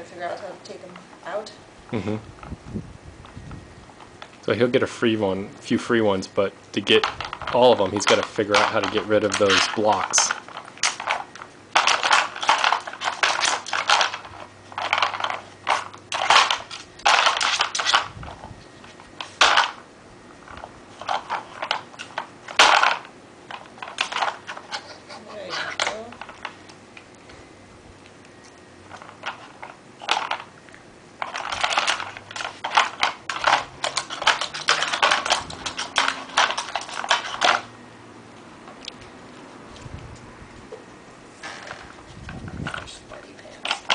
figure out how to take them out. Mm-hmm. So he'll get a few free ones, but to get all of them, he's got to figure out how to get rid of those blocks. There you go. Sweaty pants.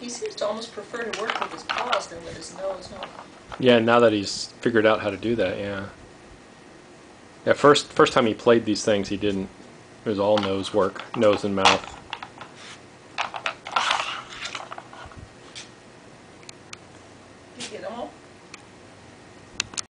He seems to almost prefer to work with his paws than with his nose, no? Yeah, now that he's figured out how to do that, yeah. Yeah, first time he played these things, he didn't. It was all nose work, nose and mouth. Did you get them all?